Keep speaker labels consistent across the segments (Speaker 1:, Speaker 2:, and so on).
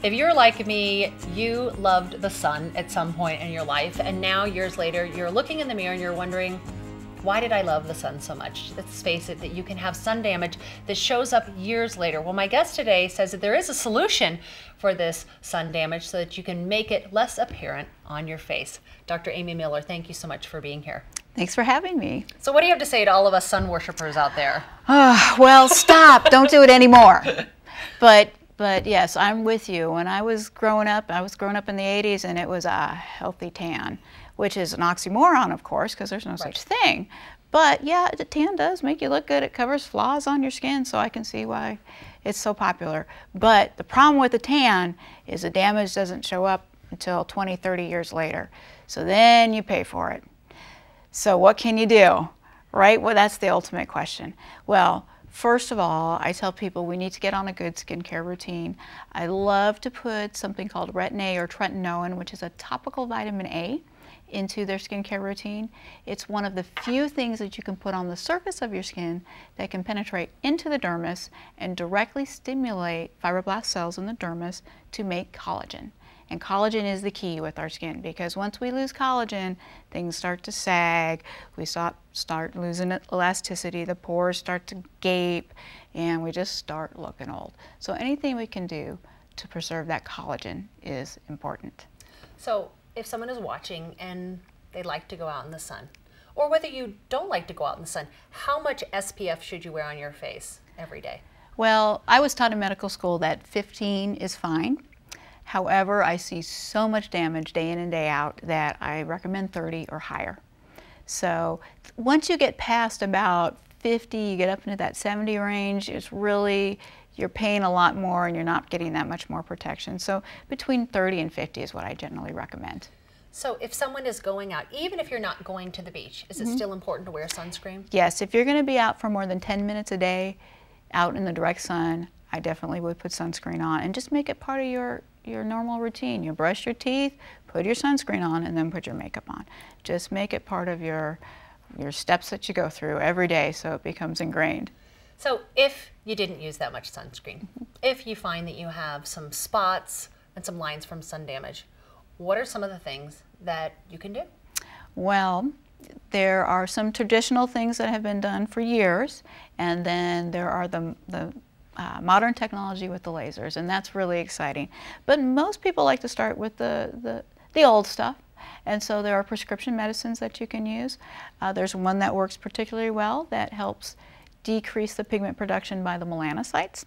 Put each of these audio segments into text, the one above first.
Speaker 1: If you're like me, you loved the sun at some point in your life, and now years later, you're looking in the mirror and you're wondering, why did I love the sun so much? Let's face it, that you can have sun damage that shows up years later. Well, my guest today says that there is a solution for this sun damage so that you can make it less apparent on your face. Dr. Amy Miller, thank you so much for being here.
Speaker 2: Thanks for having me.
Speaker 1: So what do you have to say to all of us sun worshipers out there?
Speaker 2: Well, stop. Don't do it anymore. But yes, I'm with you. When I was growing up in the 80s, and it was a healthy tan, which is an oxymoron, of course, because there's no such thing. But yeah, the tan does make you look good. It covers flaws on your skin, so I can see why it's so popular. But the problem with the tan is the damage doesn't show up until 20, 30 years later. So then you pay for it. So what can you do, right? Well, that's the ultimate question. Well, first of all, I tell people we need to get on a good skincare routine. I love to put something called Retin-A or tretinoin, which is a topical vitamin A, into their skincare routine. It's one of the few things that you can put on the surface of your skin that can penetrate into the dermis and directly stimulate fibroblast cells in the dermis to make collagen. And collagen is the key with our skin, because once we lose collagen, things start to sag, we start losing elasticity, the pores start to gape, and we just start looking old. So anything we can do to preserve that collagen is important.
Speaker 1: So if someone is watching and they like to go out in the sun, or whether you don't like to go out in the sun, how much SPF should you wear on your face every day?
Speaker 2: Well, I was taught in medical school that 15 is fine. However, I see so much damage day in and day out that I recommend 30 or higher. So once you get past about 50, you get up into that 70 range, it's really, you're paying a lot more and you're not getting that much more protection. So between 30 and 50 is what I generally recommend.
Speaker 1: So if someone is going out, even if you're not going to the beach, is it still important to wear sunscreen?
Speaker 2: Yes, if you're going to be out for more than 10 minutes a day out in the direct sun, I definitely would put sunscreen on and just make it part of your normal routine. You brush your teeth, put your sunscreen on, and then put your makeup on. Just make it part of your steps that you go through every day so it becomes ingrained.
Speaker 1: So if you didn't use that much sunscreen, if you find that you have some spots and some lines from sun damage, what are some of the things that you can do? Well,
Speaker 2: there are some traditional things that have been done for years, and then there are the modern technology with the lasers, and that's really exciting. But most people like to start with the old stuff, and so there are prescription medicines that you can use. There's one that works particularly well that helps decrease the pigment production by the melanocytes.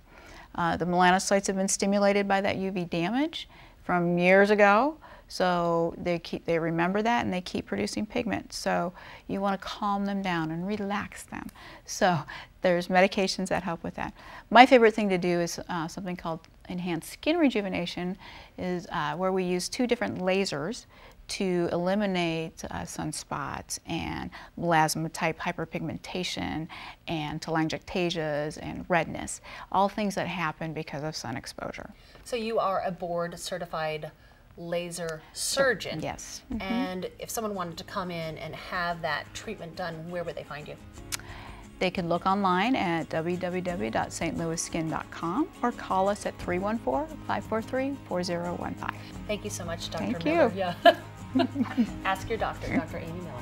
Speaker 2: The melanocytes have been stimulated by that UV damage from years ago, so they remember that and they keep producing pigment. So you want to calm them down and relax them. So there's medications that help with that. My favorite thing to do is something called enhanced skin rejuvenation, is where we use 2 different lasers to eliminate sunspots and melasma-type hyperpigmentation and telangiectasias and redness, all things that happen because of sun exposure.
Speaker 1: So you are a board-certified laser surgeon.
Speaker 2: Yes.
Speaker 1: And if someone wanted to come in and have that treatment done, where would they find you?
Speaker 2: They can look online at www.stlouisskin.com or call us at 314-543-4015.
Speaker 1: Thank you so much, Dr.
Speaker 2: Thank
Speaker 1: Miller.
Speaker 2: you.
Speaker 1: Yeah. Ask your doctor, Dr. Amy Miller.